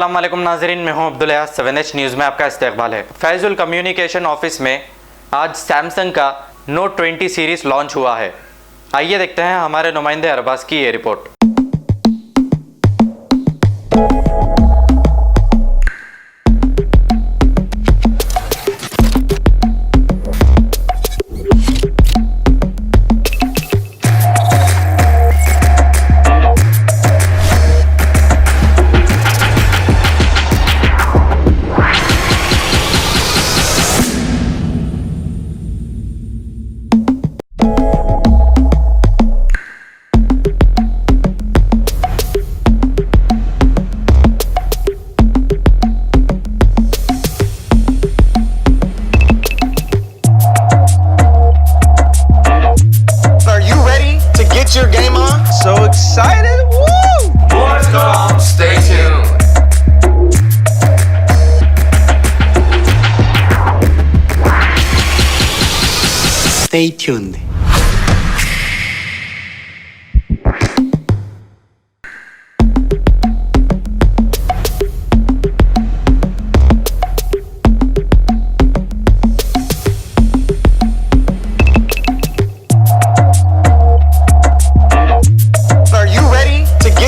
अस्सलाम वालेकुम नाज़रीन, मैं हूं अब्दुल अयाज। 7H न्यूज़ में आपका इस्तकबाल है। फैजुल कम्युनिकेशन ऑफिस में आज सैमसंग का नोट 20 सीरीज़ लॉन्च हुआ है। आइए देखते हैं हमारे नुमाइंदे अरबाज की ये report. Your game on? So excited! Woo! More to come. Stay tuned. Stay tuned.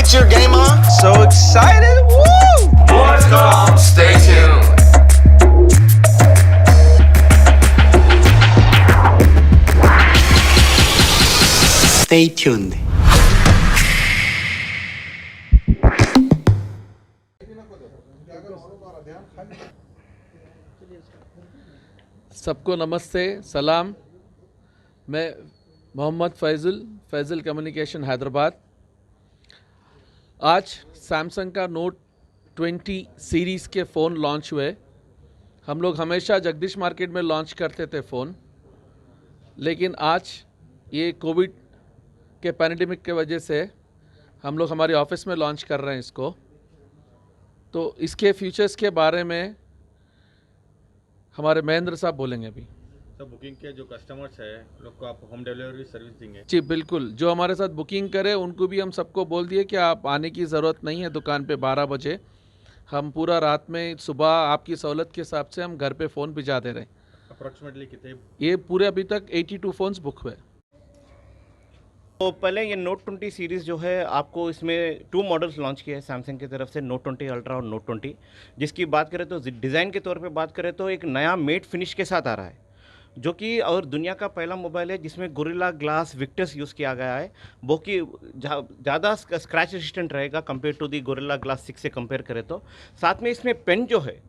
Your game on? So excited! Woo! More to come. Stay tuned. Stay tuned. सबको नमस्ते, सलाम। मैं मोहम्मद फैज़ल कम्युनिकेशन हैदराबाद। आज सैमसंग का नोट 20 सीरीज़ के phone launch हुए। हम लोग हमेशा जगदीश मार्केट में लॉन्च करते थे फ़ोन, लेकिन आज ये कोविड के पैंडेमिक के वजह से हम लोग हमारे ऑफिस में लॉन्च कर रहे हैं इसको। तो इसके फीचर्स के बारे में हमारे महेंद्र साहब बोलेंगे अभी। तो बुकिंग के जो कस्टमर्स है लोग को आप होम डिलीवरी सर्विस देंगे? जी बिल्कुल, जो हमारे साथ बुकिंग करे उनको भी हम सबको बोल दिए कि आप आने की ज़रूरत नहीं है दुकान पे 12 बजे। हम पूरा रात में सुबह आपकी सहूलत के हिसाब से हम घर पे फ़ोन भिजा दे रहे हैं। अप्रॉक्सीमेटली कितने? ये पूरे अभी तक 82 फ़ोन्स बुक हुए। तो पहले ये नोट 20 सीरीज़ जो है आपको इसमें 2 मॉडल्स लॉन्च किए हैं सैमसंग की तरफ से, नोट 20 अल्ट्रा और नोट 20। जिसकी बात करें तो डिज़ाइन के तौर पे बात करें तो एक नया मेट फिनिश के साथ आ रहा है, जो कि और दुनिया का पहला मोबाइल है जिसमें गोरिल्ला ग्लास विक्टर्स यूज़ किया गया है, वो कि ज़्यादा स्क्रैच रेजिस्टेंट रहेगा compare to the Gorilla glass 6 से कंपेयर करें तो। साथ में इसमें पेन जो है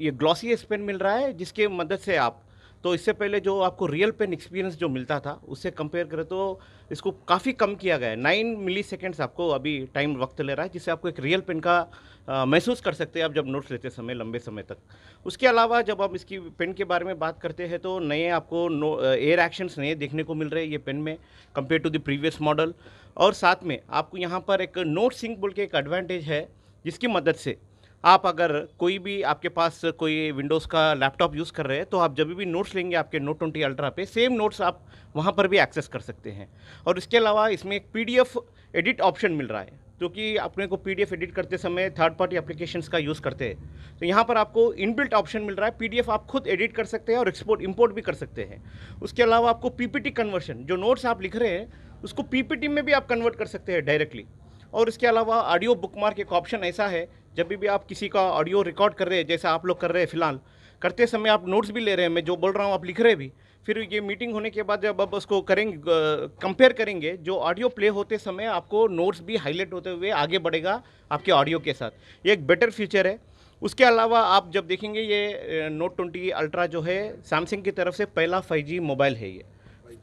ये ग्लॉसी एस पेन मिल रहा है, जिसके मदद से आप तो इससे पहले जो आपको रियल पेन एक्सपीरियंस जो मिलता था उससे कंपेयर करें तो इसको काफ़ी कम किया गया है। 9 मिली सेकेंड्स आपको अभी टाइम वक्त ले रहा है, जिससे आपको एक रियल पेन का महसूस कर सकते हैं आप जब नोट्स लेते समय लंबे समय तक। उसके अलावा जब आप इसकी पेन के बारे में बात करते हैं तो नए आपको एयर एक्शंस नए देखने को मिल रहे हैं ये पेन में compare to the previous model. और साथ में आपको यहाँ पर एक नोट सिंक बोल के एक एडवांटेज है, जिसकी मदद से आप अगर कोई भी आपके पास कोई विंडोज़ का लैपटॉप यूज़ कर रहे हैं तो आप जब भी नोट्स लेंगे आपके नोट 20 अल्ट्रा पे, सेम नोट्स आप वहाँ पर भी एक्सेस कर सकते हैं। और इसके अलावा इसमें एक PDF एडिट ऑप्शन मिल रहा है, जो कि अपने को PDF एडिट करते समय थर्ड पार्टी एप्लीकेशंस का यूज़ करते हैं तो यहाँ पर आपको इनबिल्ट ऑप्शन मिल रहा है। PDF आप खुद एडिट कर सकते हैं और इंपोर्ट भी कर सकते हैं। उसके अलावा आपको PPT कन्वर्शन, जो नोट्स आप लिख रहे हैं उसको PPT में भी आप कन्वर्ट कर सकते हैं डायरेक्टली। और इसके अलावा ऑडियो बुकमार्क एक ऑप्शन ऐसा है, जब भी आप किसी का ऑडियो रिकॉर्ड कर रहे हैं जैसा आप लोग कर रहे हैं फिलहाल, करते समय आप नोट्स भी ले रहे हैं, मैं जो बोल रहा हूँ आप लिख रहे भी, फिर ये मीटिंग होने के बाद जब आप उसको करेंगे कंपेयर करेंगे, जो ऑडियो प्ले होते समय आपको नोट्स भी हाईलाइट होते हुए आगे बढ़ेगा आपके ऑडियो के साथ। ये एक बेटर फीचर है। उसके अलावा आप जब देखेंगे ये नोट 20 अल्ट्रा जो है सैमसंग की तरफ से पहला 5G मोबाइल है। ये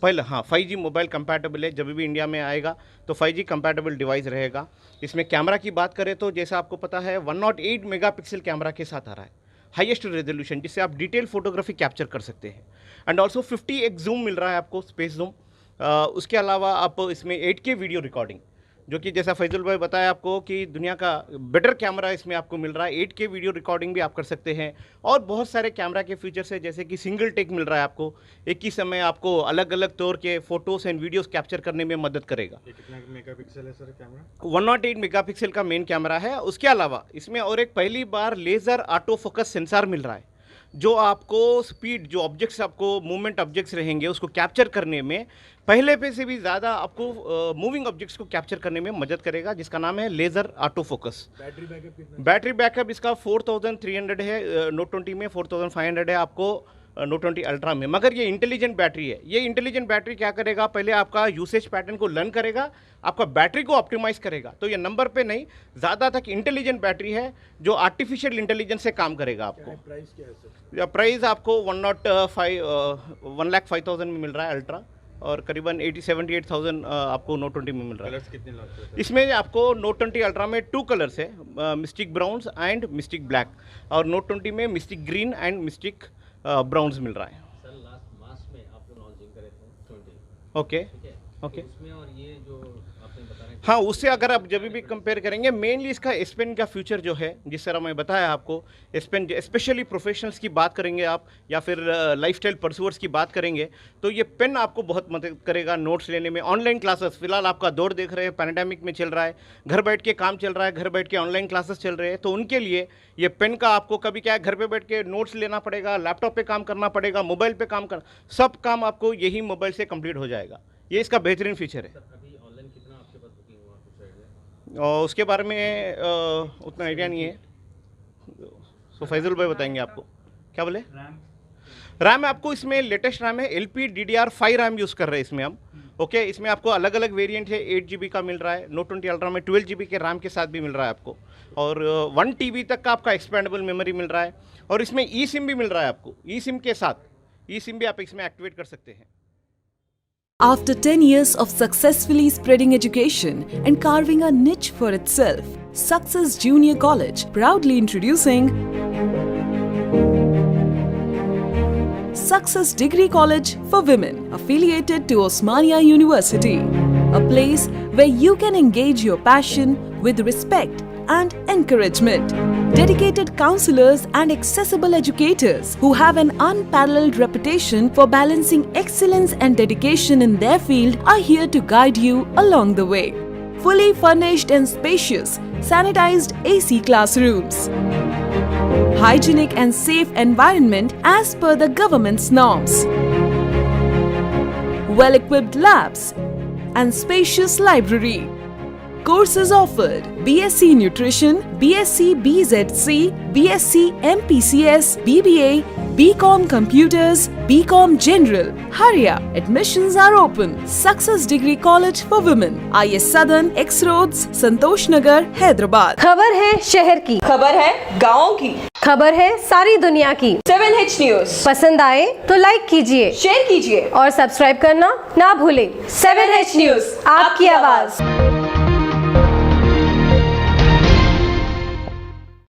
पहला 5G मोबाइल कंपैटिबल है, जब भी इंडिया में आएगा तो 5G कंपैटिबल डिवाइस रहेगा। इसमें कैमरा की बात करें तो जैसा आपको पता है 108 मेगापिक्सल कैमरा के साथ आ रहा है, हाईएस्ट रेजोल्यूशन, जिससे आप डिटेल फोटोग्राफी कैप्चर कर सकते हैं। एंड ऑल्सो 50x जूम मिल रहा है आपको, स्पेस जूम। उसके अलावा आप इसमें 8K वीडियो रिकॉर्डिंग, जो कि जैसा फैजुल भाई बताया आपको कि दुनिया का बेटर कैमरा इसमें आपको मिल रहा है। 8K वीडियो रिकॉर्डिंग भी आप कर सकते हैं और बहुत सारे कैमरा के फीचर्स है, जैसे कि सिंगल टेक मिल रहा है आपको, एक ही समय आपको अलग अलग तौर के फोटोज एंड वीडियोस कैप्चर करने में मदद करेगा। ये कितना मेगापिक्सल है सर कैमरा? 108 मेगापिक्सल का मेन कैमरा है। उसके अलावा इसमें और एक पहली बार लेज़र ऑटो फोकस सेंसार मिल रहा है, जो आपको स्पीड, जो ऑब्जेक्ट्स आपको मूवमेंट ऑब्जेक्ट्स रहेंगे उसको कैप्चर करने में पहले पे से भी ज़्यादा आपको मूविंग ऑब्जेक्ट्स को कैप्चर करने में मदद करेगा, जिसका नाम है laser auto focus. Battery backup कितना? बैटरी बैकअप इसका 4300 है नोट 20 में, 4500 है आपको नोट 20 अल्ट्रा में। मगर ये इंटेलिजेंट बैटरी है। ये इंटेलिजेंट बैटरी क्या करेगा, पहले आपका यूसेज पैटर्न को लर्न करेगा, आपका बैटरी को ऑप्टिमाइज़ करेगा। तो ये नंबर पे नहीं, ज़्यादा तक इंटेलिजेंट बैटरी है जो आर्टिफिशियल इंटेलिजेंस से काम करेगा आपको। प्राइस क्या है सर? प्राइस आपको 1,05,000 में मिल रहा है अल्ट्रा, और करीबन 78,000 आपको नोट 20 में मिल रहा है। कलर्स कितने लॉन्च करते हैं? इसमें आपको नोट 20 अल्ट्रा में 2 कलर्स है, mystic browns and mystic black, और नोट 20 में mystic green and mystic browns मिल रहा है। सर लास्ट मार्च में आप लोग लॉन्चिंग करे थे 20, ओके ठीक है? ओके। उसमें और ये जो आपने बता रहे हैं, हाँ, उससे अगर आप जब भी कंपेयर करेंगे, मेनली इसका S Pen का फ्यूचर जो है, जिस तरह मैं बताया आपको, S Pen स्पेशली प्रोफेशनल्स की बात करेंगे आप, या फिर लाइफस्टाइल परसूअर्स की बात करेंगे, तो ये पेन आपको बहुत मदद करेगा नोट्स लेने में। ऑनलाइन क्लासेस, फिलहाल आपका दौर देख रहे हैं, पैंडेमिक में चल रहा है, घर बैठ के काम चल रहा है, घर बैठ के ऑनलाइन क्लासेस चल रहे हैं, तो उनके लिए ये पेन का आपको कभी क्या है, घर पे बैठ के नोट्स लेना पड़ेगा, लैपटॉप पे काम करना पड़ेगा, मोबाइल पे काम करना, सब काम आपको यही मोबाइल से कंप्लीट हो जाएगा। ये इसका बेहतरीन फीचर है। अभी ऑनलाइन कितना आपके पास बुकिंग हुआ कुछ आइडिया? और उसके बारे में उतना आइडिया नहीं है, सो फैजुल भाई बताएंगे आपको। क्या बोले? रैम आपको इसमें लेटेस्ट रैम है, LPDDR5 रैम यूज़ कर रहे हैं इसमें हम। ओके, इसमें आपको अलग अलग वेरिएंट है, 8 GB का मिल रहा है, नोट 20 अल्ट्रा में 12 GB के रैम के साथ भी मिल रहा है आपको, और 1 TB तक का आपका एक्सपेंडेबल मेमोरी मिल रहा है, और इसमें eSIM भी मिल रहा है आपको। eSIM के साथ eSIM भी आप इसमें एक्टिवेट कर सकते हैं। After 10 years of successfully spreading education and carving a niche for itself, Success Junior College proudly introducing Success Degree College for Women, affiliated to Osmania University, a place where you can engage your passion with respect and encouragement. Dedicated counselors and accessible educators who have an unparalleled reputation for balancing excellence and dedication in their field are here to guide you along the way. Fully furnished and spacious, sanitized AC classrooms. Hygienic and safe environment as per the government's norms. Well-equipped labs and spacious library. Courses offered: BSc Nutrition, BSc BZC, BSc MPCS, BBA, BCom Computers, BCom General. Hurry up! Admissions are open. Success Degree College for Women, IS Southern, X Roads, Santosh Nagar, Hyderabad. खबर है शहर की, खबर है गाँव की, खबर है सारी दुनिया की। 7H न्यूज पसंद आए तो लाइक कीजिए, शेयर कीजिए और सब्सक्राइब करना ना भूलें। 7H न्यूज, आपकी आवाज।